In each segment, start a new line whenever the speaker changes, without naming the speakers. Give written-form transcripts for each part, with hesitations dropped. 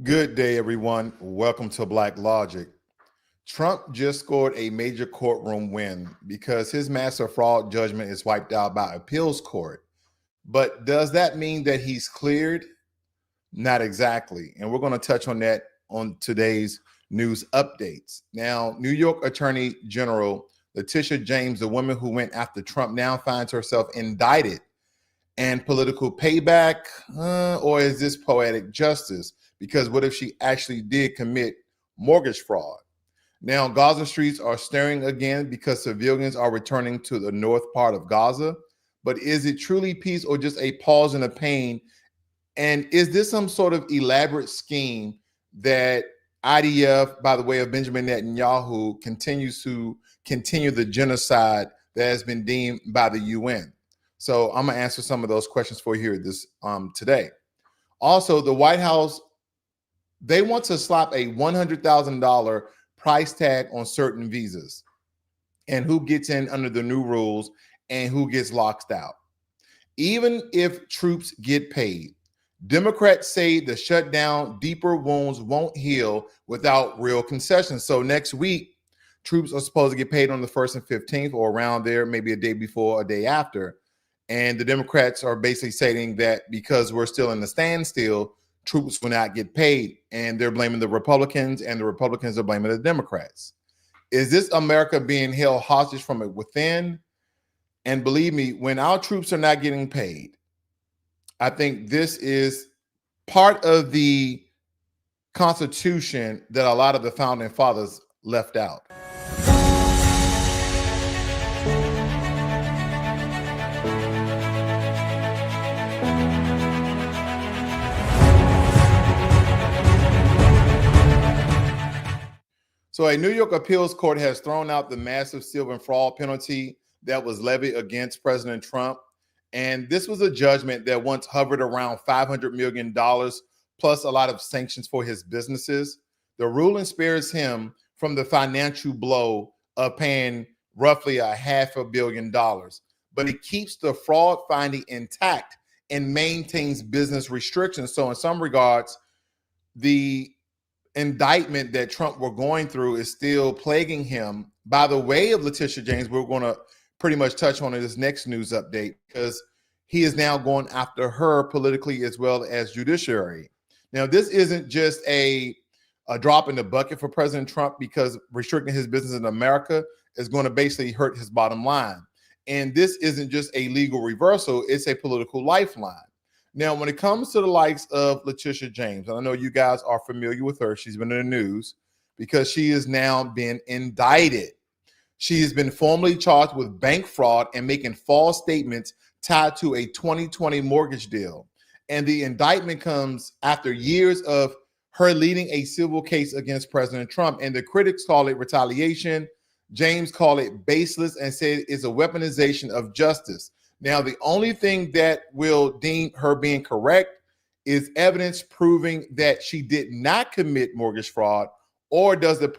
Good day, everyone. Welcome to Blacklogic. Trump just scored a major courtroom win because his massive fraud judgment is wiped out by appeals court. But does that mean that he's cleared? Not exactly. And we're going to touch on that on today's news updates. Now, New York Attorney General Letitia James, the woman who went after Trump, now finds herself indicted. And political payback, or is this poetic justice? Because what if she actually did commit mortgage fraud? Now, Gaza streets are stirring again because civilians are returning to the north part of Gaza. But is it truly peace or just a pause in the pain? And is this some sort of elaborate scheme that IDF, by the way of Benjamin Netanyahu, continues to continue the genocide that has been deemed by the UN? So I'm going to answer some of those questions for you here this today. Also, the White House, they want to slap a $100,000 price tag on certain visas and who gets in under the new rules and who gets locked out. Even if troops get paid, Democrats say the shutdown deeper wounds won't heal without real concessions. So next week, troops are supposed to get paid on the 1st and 15th or around there, maybe a day before, a day after. And the Democrats are basically saying that because we're still in the standstill, troops will not get paid. And they're blaming the Republicans, and the Republicans are blaming the Democrats. Is this America being held hostage from within? And believe me, when our troops are not getting paid, I think this is part of the Constitution that a lot of the founding fathers left out. So a New York appeals court has thrown out the massive civil fraud penalty that was levied against President Trump. And this was a judgment that once hovered around $500 million, plus a lot of sanctions for his businesses. The ruling spares him from the financial blow of paying roughly $500 million. But it keeps the fraud finding intact and maintains business restrictions. So in some regards, the indictment that Trump were going through is still plaguing him. By the way of Letitia James, we're going to pretty much touch on in this next news update because he is now going after her politically as well as judiciary. Now, this isn't just a drop in the bucket for President Trump because restricting his business in America is going to basically hurt his bottom line. And this isn't just a legal reversal, it's a political lifeline. Now, when it comes to the likes of Letitia James, and I know you guys are familiar with her, she's been in the news because she is now been indicted. She has been formally charged with bank fraud and making false statements tied to a 2020 mortgage deal. And the indictment comes after years of her leading a civil case against President Trump. And the critics call it retaliation. James called it baseless and said it's a weaponization of justice. Now, the only thing that will deem her being correct is evidence proving that she did not commit mortgage fraud, or does the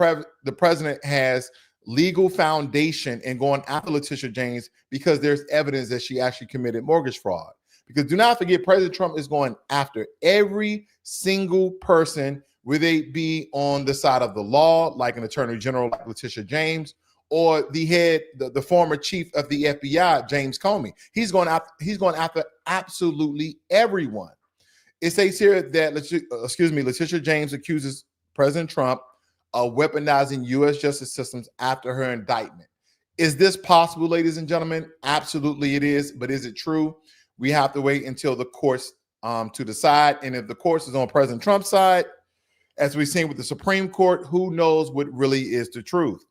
president has legal foundation in going after Letitia James because there's evidence that she actually committed mortgage fraud. Because do not forget, President Trump is going after every single person, whether they be on the side of the law, like an attorney general like Letitia James, or the former chief of the FBI, James Comey. He's going after absolutely everyone. It says here that Letitia James accuses President Trump of weaponizing U.S. justice systems after her indictment. Is this possible, ladies and gentlemen? Absolutely it is. But is it true? We have to wait until the courts to decide. And if the courts is on President Trump's side, as we've seen with the Supreme Court, who knows what really is the truth?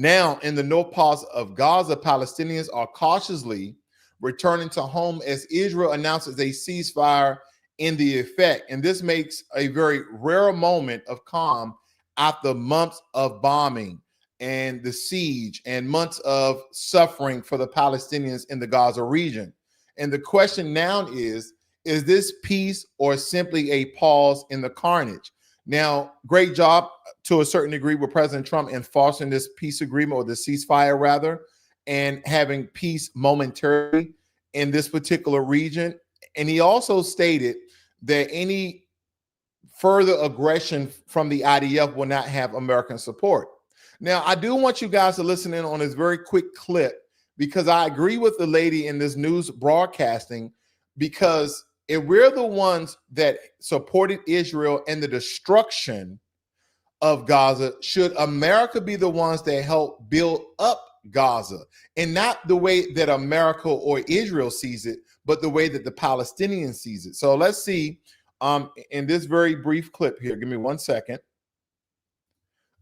Now, in the north parts of Gaza, Palestinians are cautiously returning to home as Israel announces a ceasefire in the effect. And this makes a very rare moment of calm after months of bombing and the siege and months of suffering for the Palestinians in the Gaza region. And the question now is this peace or simply a pause in the carnage? Now, great job to a certain degree with President Trump in fostering this peace agreement, or the ceasefire rather, and having peace momentarily in this particular region. And he also stated that any further aggression from the IDF will not have American support. Now, I do want you guys to listen in on this very quick clip, because I agree with the lady in this news broadcasting, because if we're the ones that supported Israel and the destruction of Gaza, should America be the ones that help build up Gaza, and not the way that America or Israel sees it, but the way that the Palestinians sees it? So let's see in this very brief clip here, give me 1 second,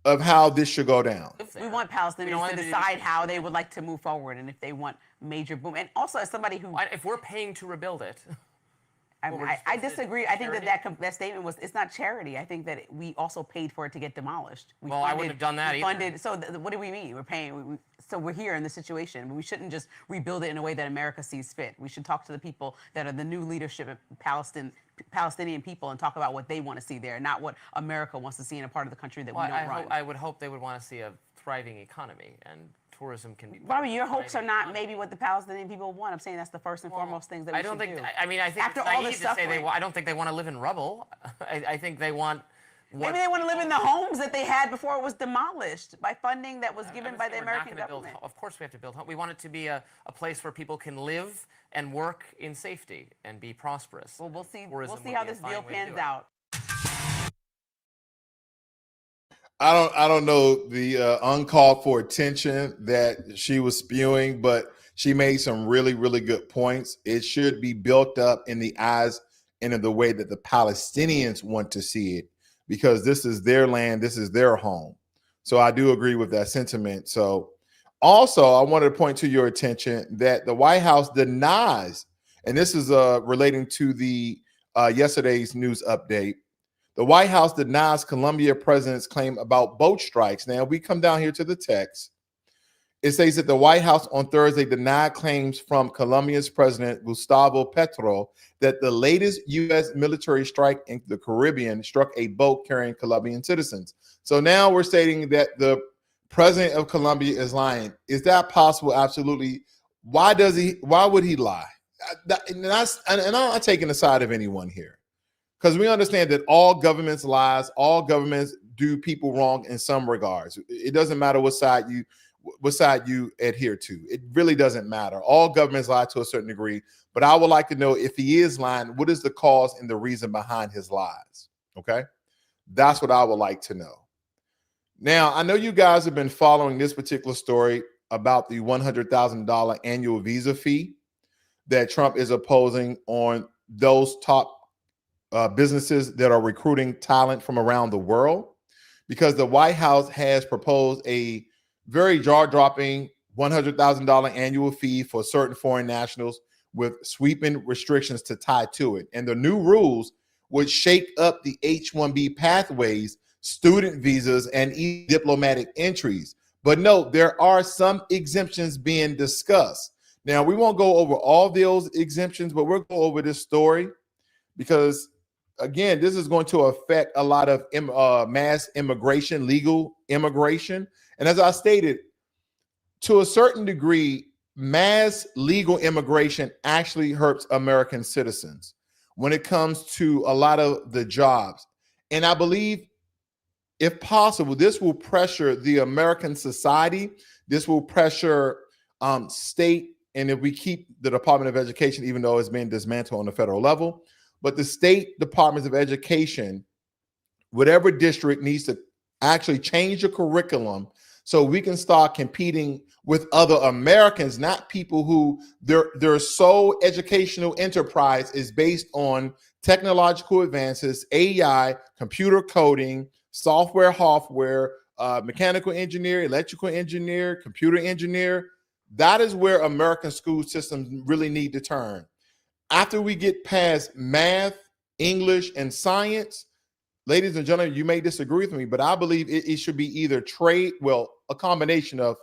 of how this should go down.
We want Palestinians to decide how they would like to move forward, and if they want major boom. And also, as somebody who,
if we're paying to rebuild it,
I disagree. I think that statement was, it's not charity. I think that we also paid for it to get demolished.
Well, I wouldn't have done that either.
So what do we mean? We're paying. So we're here in this situation. We shouldn't just rebuild it in a way that America sees fit. We should talk to the people that are the new leadership of Palestinian people and talk about what they want to see there, not what America wants to see in a part of the country that we don't run.
I would hope they would want to see a thriving economy, and tourism can be.
Robert, your hopes are not maybe what the Palestinian people want. I'm saying that's the first and foremost things that we should do.
I mean, I think
after
it's
all
naive
this
to say
suffering,
I don't think they want to live in rubble. I think they want.
Maybe they want to live in the homes that they had before it was demolished by funding that was given by the American government.
Of course we have to build homes. We want it to be a place where people can live and work in safety and be prosperous.
Well, we'll see how this deal pans out.
I don't know the uncalled for attention that she was spewing, but she made some really, really good points. It should be built up in the eyes and in the way that the Palestinians want to see it, because this is their land, this is their home. So I do agree with that sentiment. So also, I wanted to point to your attention that the White House denies, and this is relating to the yesterday's news update, the White House denies Colombia president's claim about boat strikes. Now, we come down here to the text. It says that the White House on Thursday denied claims from Colombia's president, Gustavo Petro, that the latest U.S. military strike in the Caribbean struck a boat carrying Colombian citizens. So now we're stating that the president of Colombia is lying. Is that possible? Absolutely. Why would he lie? And I'm not taking the side of anyone here, because we understand that all governments lies, all governments do people wrong in some regards. It doesn't matter what side you adhere to. It really doesn't matter. All governments lie to a certain degree, but I would like to know, if he is lying, what is the cause and the reason behind his lies? Okay, that's what I would like to know. Now, I know you guys have been following this particular story about the $100,000 annual visa fee that Trump is opposing on those top businesses that are recruiting talent from around the world, because the White House has proposed a very jaw-dropping $100,000 annual fee for certain foreign nationals with sweeping restrictions to tie to it. And the new rules would shake up the H-1B pathways, student visas, and diplomatic entries. But no, there are some exemptions being discussed. Now, we won't go over all those exemptions, but we'll go over this story because, again, this is going to affect a lot of mass immigration, legal immigration. And as I stated, to a certain degree, mass legal immigration actually hurts American citizens when it comes to a lot of the jobs. And I believe, if possible, this will pressure the American society. This will pressure state. And if we keep the Department of Education, even though it's being dismantled on the federal level, but the state departments of education, whatever district, needs to actually change the curriculum so we can start competing with other Americans, not people who their sole educational enterprise is based on technological advances, AI, computer coding, software, hardware, mechanical engineer, electrical engineer, computer engineer. That is where American school systems really need to turn. After we get past math, English, and science, ladies and gentlemen, you may disagree with me, but I believe it should be either trade, well, a combination of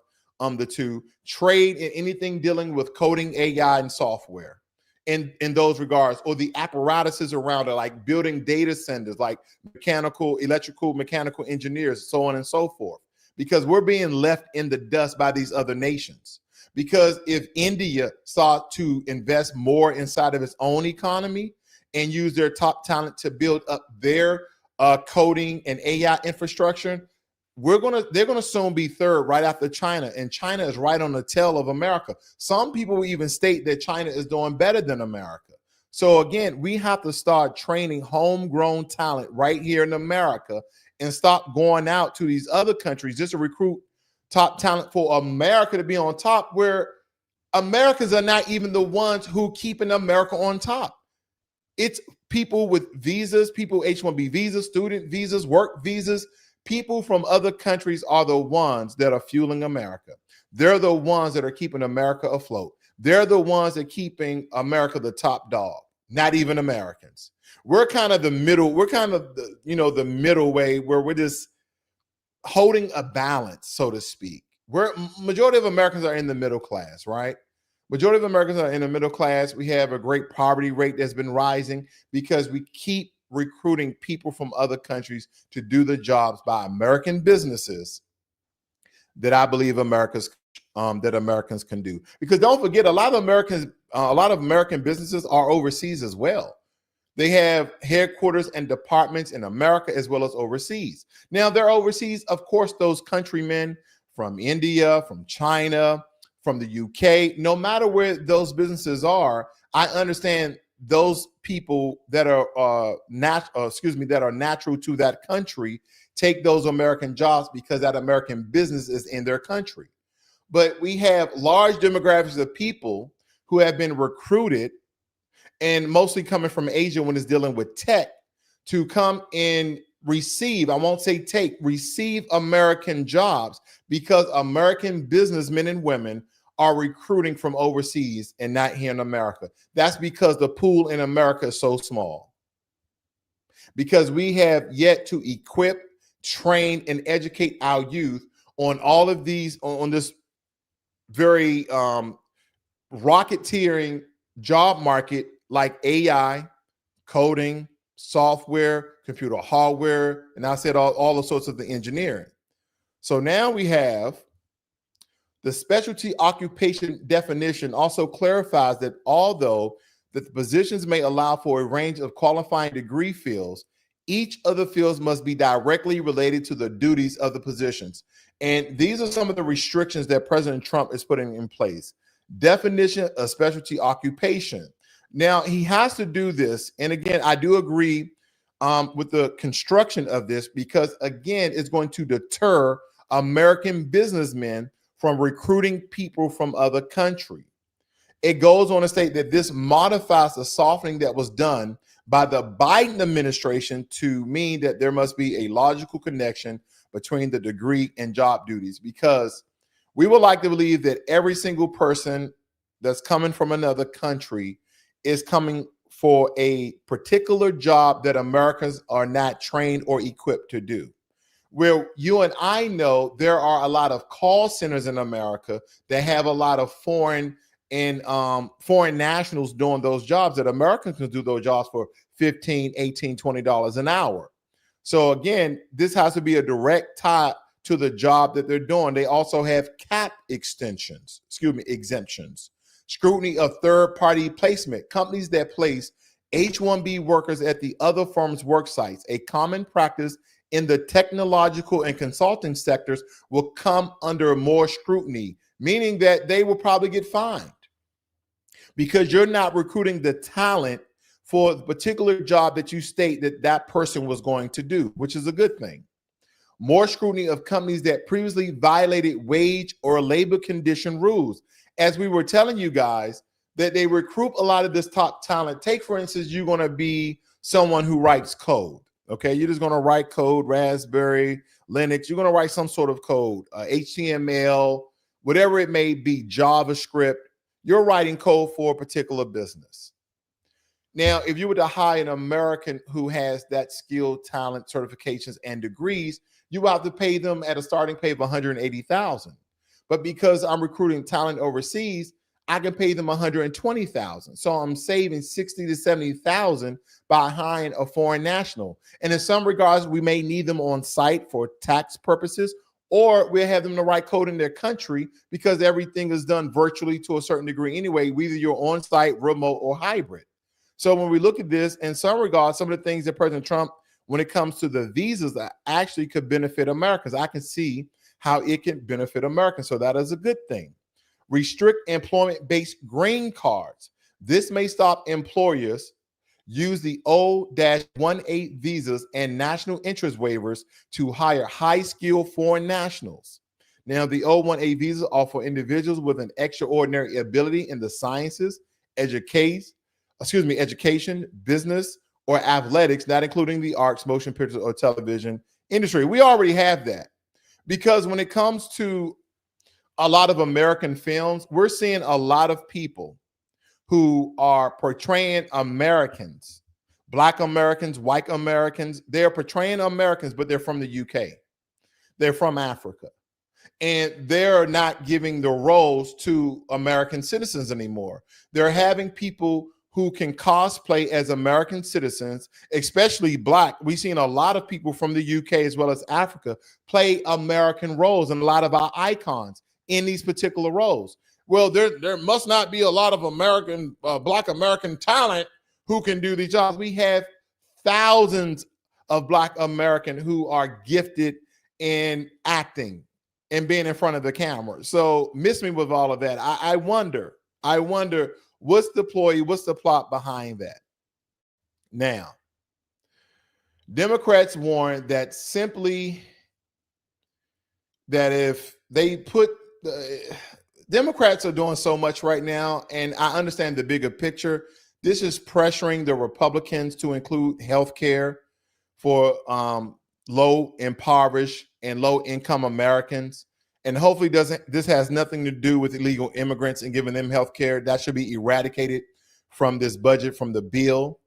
the two, trade in anything dealing with coding, AI, and software in those regards, or the apparatuses around it, like building data centers, like mechanical, electrical, mechanical engineers, so on and so forth, because we're being left in the dust by these other nations. Because if India sought to invest more inside of its own economy and use their top talent to build up their coding and AI infrastructure, they're gonna soon be third right after China, and China is right on the tail of America. Some people will even state that China is doing better than America. So again, we have to start training homegrown talent right here in America and stop going out to these other countries just to recruit top talent for America to be on top, where Americans are not even the ones who keeping America on top. It's people with visas, people H-1B visas, student visas, work visas. People from other countries are the ones that are fueling America. They're the ones that are keeping America afloat. They're the ones that are keeping America the top dog, not even Americans. We're kind of the middle. We're kind of the middle way where we're just holding a balance, so to speak. Majority of Americans are in the middle class, right? Majority of Americans are in the middle class. We have a great poverty rate that's been rising because we keep recruiting people from other countries to do the jobs by American businesses that I believe that Americans can do. Because don't forget, a lot of American businesses are overseas as well. They have headquarters and departments in America as well as overseas. Now, they're overseas, of course, those countrymen from India, from China, from the UK, no matter where those businesses are, I understand those people that are natural to that country take those American jobs because that American business is in their country. But we have large demographics of people who have been recruited, and mostly coming from Asia when it's dealing with tech, to come and receive, I won't say take, receive American jobs because American businessmen and women are recruiting from overseas and not here in America. That's because the pool in America is so small. Because we have yet to equip, train, and educate our youth on all of these, on this very rocketeering job market like AI, coding, software, computer hardware, and I said all the sorts of the engineering. So now we have the specialty occupation definition also clarifies that although the positions may allow for a range of qualifying degree fields, each of the fields must be directly related to the duties of the positions. And these are some of the restrictions that President Trump is putting in place. Definition of specialty occupation. Now, he has to do this. And again, I do agree with the construction of this because, again, it's going to deter American businessmen from recruiting people from other countries. It goes on to state that this modifies the softening that was done by the Biden administration to mean that there must be a logical connection between the degree and job duties, because we would like to believe that every single person that's coming from another country is coming for a particular job that Americans are not trained or equipped to do. Where you and I know there are a lot of call centers in America that have a lot of foreign nationals doing those jobs that Americans can do those jobs for $15, $18, $20 an hour. So again, this has to be a direct tie to the job that they're doing. They also have cap exemptions. Scrutiny of third-party placement. Companies that place H-1B workers at the other firm's work sites, a common practice in the technological and consulting sectors, will come under more scrutiny, meaning that they will probably get fined because you're not recruiting the talent for the particular job that you state that person was going to do, which is a good thing. More scrutiny of companies that previously violated wage or labor condition rules. As we were telling you guys, that they recruit a lot of this top talent. Take, for instance, you're going to be someone who writes code. Okay, you're just going to write code, Raspberry, Linux. You're going to write some sort of code, HTML, whatever it may be, JavaScript. You're writing code for a particular business. Now, if you were to hire an American who has that skill, talent, certifications, and degrees, you will have to pay them at a starting pay of $180,000. But because I'm recruiting talent overseas, I can pay them $120,000. So I'm saving $60,000 to $70,000 by hiring a foreign national. And in some regards, we may need them on site for tax purposes, or we'll have them to write code in their country because everything is done virtually to a certain degree anyway, whether you're on site, remote, or hybrid. So when we look at this, in some regards, some of the things that President Trump when it comes to the visas that actually could benefit Americans. I can see how it can benefit Americans. So that is a good thing. Restrict employment-based green cards. This may stop employers use the O-18 visas and national interest waivers to hire high-skilled foreign nationals. Now, the O-18 visas are for individuals with an extraordinary ability in the sciences, education, business, or athletics, not including the arts, motion pictures, or television industry. We already have that, because when it comes to a lot of American films, we're seeing a lot of people who are portraying Americans, Black Americans, white Americans. They're portraying Americans, but they're from the UK. They're from Africa. And they're not giving the roles to American citizens anymore. They're having people who can cosplay as American citizens, especially Black. We've seen a lot of people from the UK as well as Africa play American roles, and a lot of our icons in these particular roles. Well, there must not be a lot of American, Black American talent who can do these jobs. We have thousands of Black American who are gifted in acting and being in front of the camera. So miss me with all of that. I wonder what's the ploy, what's the plot behind that? Now, Democrats warn that if they put Democrats are doing so much right now, and I understand the bigger picture. This is pressuring the Republicans to include health care for low, impoverished, and low-income Americans. And hopefully this has nothing to do with illegal immigrants and giving them health care. That should be eradicated from this budget, from the bill.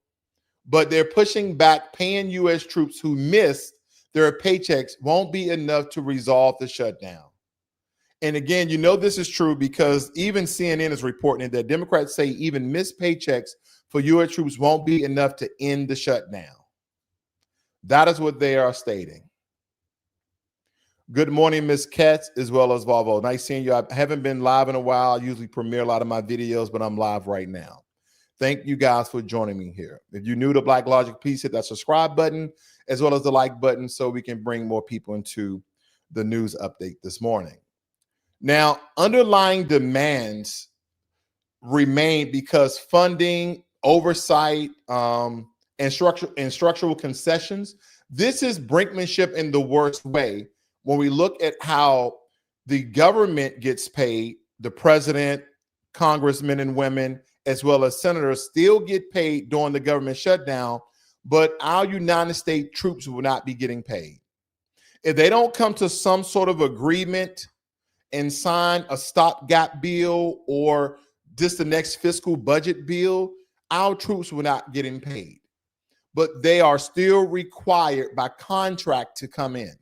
But they're pushing back. Paying U.S. troops who missed their paychecks won't be enough to resolve the shutdown. And again, you know this is true because even CNN is reporting that Democrats say even missed paychecks for U.S. troops won't be enough to end the shutdown. That is what they are stating. Good morning, Ms. Katz, as well as Volvo. Nice seeing you. I haven't been live in a while. I usually premiere a lot of my videos, but I'm live right now. Thank you guys for joining me here. If you're new to Blacklogic, please hit that subscribe button as well as the like button so we can bring more people into the news update this morning. Now, underlying demands remain because funding, oversight, and structural concessions. This is brinkmanship in the worst way. When we look at how the government gets paid, the president, congressmen and women, as well as senators still get paid during the government shutdown, but our United States troops will not be getting paid. If they don't come to some sort of agreement and sign a stopgap bill or just the next fiscal budget bill, our troops will not getting paid. But they are still required by contract to come in,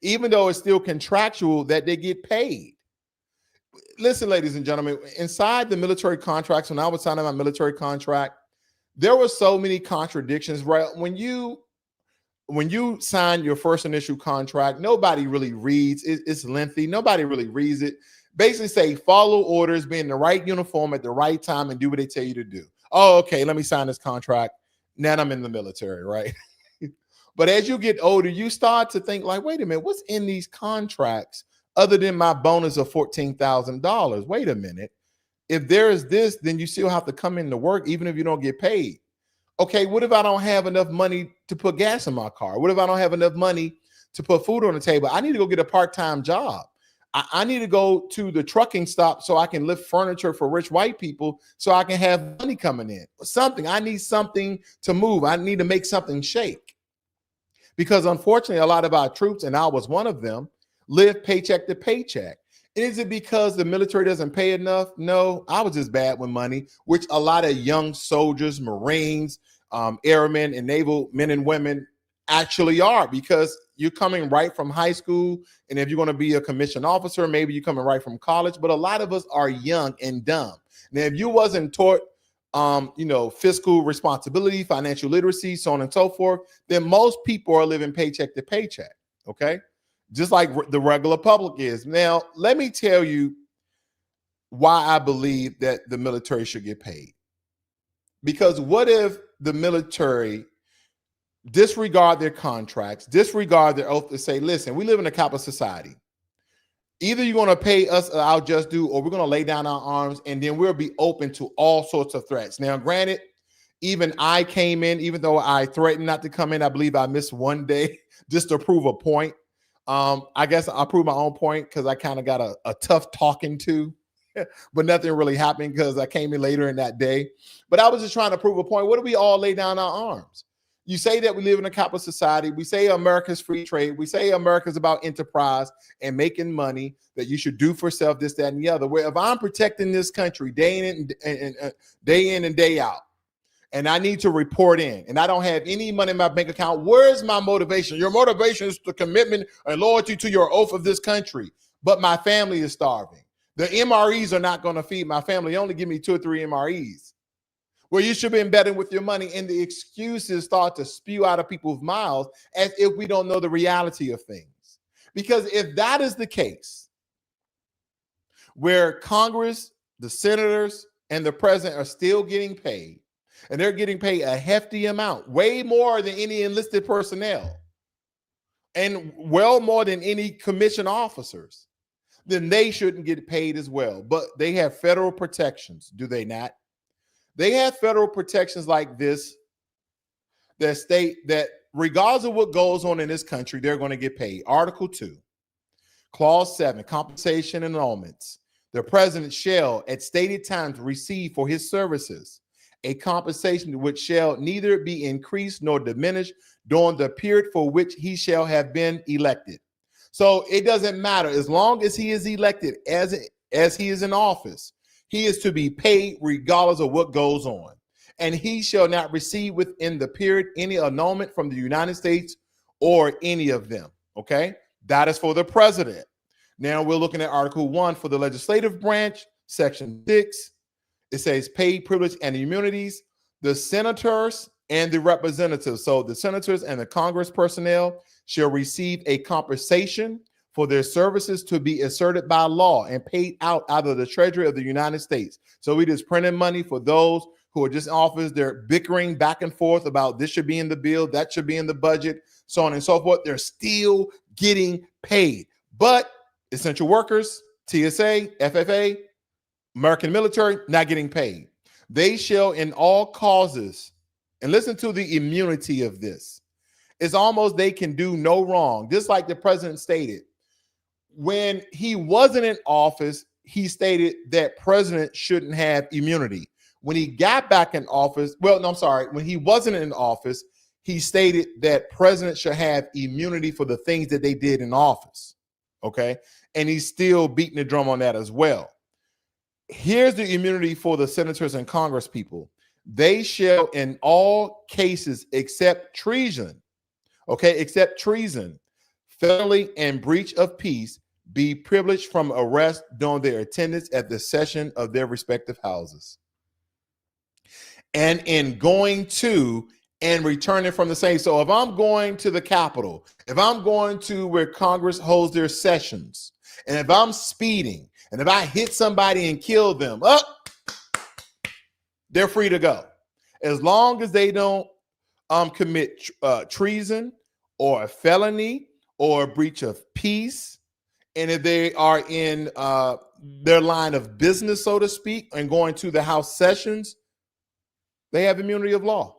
even though it's still contractual that they get paid. Listen, ladies and gentlemen, inside the military contracts, when I was signing my military contract, there were so many contradictions, right? When you sign your first initial contract, nobody really reads. It's lengthy. Nobody really reads it. Basically say, follow orders, be in the right uniform at the right time, and do what they tell you to do. Oh, okay, let me sign this contract. Now I'm in the military, right? But as you get older, you start to think like, wait a minute, what's in these contracts other than my bonus of $14,000? Wait a minute. If there is this, then you still have to come into work even if you don't get paid. Okay, what if I don't have enough money to put gas in my car? What if I don't have enough money to put food on the table? I need to go get a part-time job. I need to go to the trucking stop so I can lift furniture for rich white people so I can have money coming in. Something. I need something to move. I need to make something shake. Because unfortunately, a lot of our troops, and I was one of them, live paycheck to paycheck. Is it because the military doesn't pay enough? No, I was just bad with money, which a lot of young soldiers, Marines, airmen, and naval men and women actually are, because you're coming right from high school. And if you're going to be a commissioned officer, maybe you're coming right from college. But a lot of us are young and dumb. Now, if you wasn't taught, fiscal responsibility, financial literacy, so on and so forth, then most people are living paycheck to paycheck. Okay. Just like the regular public is. Now, let me tell you why I believe that the military should get paid. Because what if the military disregard their contracts, disregard their oath to say, listen, we live in a capitalist society. Either you're going to pay us our just due, or we're going to lay down our arms, and then we'll be open to all sorts of threats. Now, granted, even I came in, even though I threatened not to come in, I believe I missed one day just to prove a point. I guess I proved my own point because I kind of got a tough talking to, but nothing really happened because I came in later in that day. But I was just trying to prove a point. What do we all lay down our arms? You say that we live in a capitalist society. We say America's free trade. We say America's about enterprise and making money, that you should do for self, this, that, and the other. Where if I'm protecting this country day in and day out, and I need to report in, and I don't have any money in my bank account, where's my motivation? Your motivation is the commitment and loyalty to your oath of this country. But my family is starving. The MREs are not going to feed my family. Only give me 2 or 3 MREs. Well, you should be embedding with your money, and the excuses start to spew out of people's mouths as if we don't know the reality of things. Because if that is the case, where Congress, the senators, and the president are still getting paid, and they're getting paid a hefty amount, way more than any enlisted personnel, and well more than any commissioned officers, then they shouldn't get paid as well. But they have federal protections, do they not? They have federal protections like this that state that regardless of what goes on in this country, they're going to get paid. Article 2, Clause 7, compensation and annulments. The president shall at stated times receive for his services a compensation which shall neither be increased nor diminished during the period for which he shall have been elected. So it doesn't matter. As long as he is elected, as he is in office, he is to be paid regardless of what goes on. And he shall not receive within the period any annulment from the United States or any of them. Okay? That is for the president. Now we're looking at Article 1 for the legislative branch, Section 6. It says paid privilege and immunities. The senators and the representatives, so the senators and the Congress personnel, shall receive a compensation for their services to be asserted by law and paid out of the Treasury of the United States. So we just printing money for those who are just in office. They're bickering back and forth about this should be in the bill, that should be in the budget, so on and so forth. They're still getting paid. But essential workers, TSA, FFA, American military, not getting paid. They shall in all causes, and listen to the immunity of this. It's almost they can do no wrong. Just like the president stated, when he wasn't in office, he stated that president shouldn't have immunity. When he got back in office, when he wasn't in office, he stated that president should have immunity for the things that they did in office. Okay. And he's still beating the drum on that as well. Here's the immunity for the senators and Congress people. They shall in all cases except treason, felony and breach of peace, be privileged from arrest during their attendance at the session of their respective houses. And in going to and returning from the same. So if I'm going to the Capitol, if I'm going to where Congress holds their sessions, and if I'm speeding, and if I hit somebody and kill them, they're free to go. As long as they don't commit treason or a felony or a breach of peace, and if they are in their line of business, so to speak, and going to the House sessions, they have immunity of law.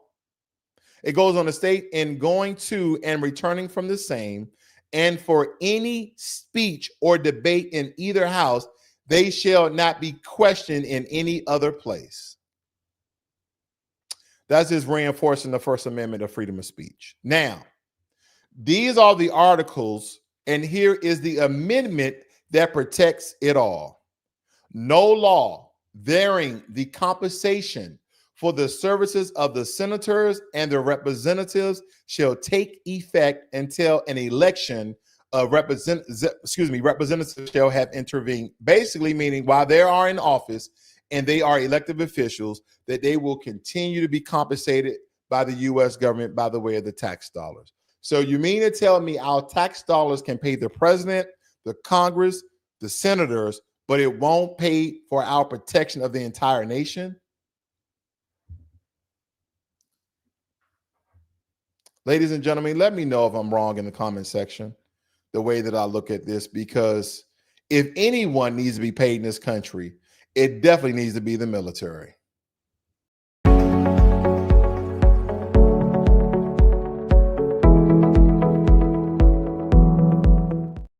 It goes on to state, in going to and returning from the same, and for any speech or debate in either house, they shall not be questioned in any other place. That's just reinforcing the First Amendment of freedom of speech. Now, these are the articles, and here is the amendment that protects it all. No law varying the compensation for the services of the senators and the representatives shall take effect until an election of representatives shall have intervened. Basically meaning while they are in office and they are elected officials, that they will continue to be compensated by the U.S. government by the way of the tax dollars. So you mean to tell me our tax dollars can pay the president, the Congress, the senators, but it won't pay for our protection of the entire nation? Ladies and gentlemen, let me know if I'm wrong in the comment section, the way that I look at this, because if anyone needs to be paid in this country, it definitely needs to be the military.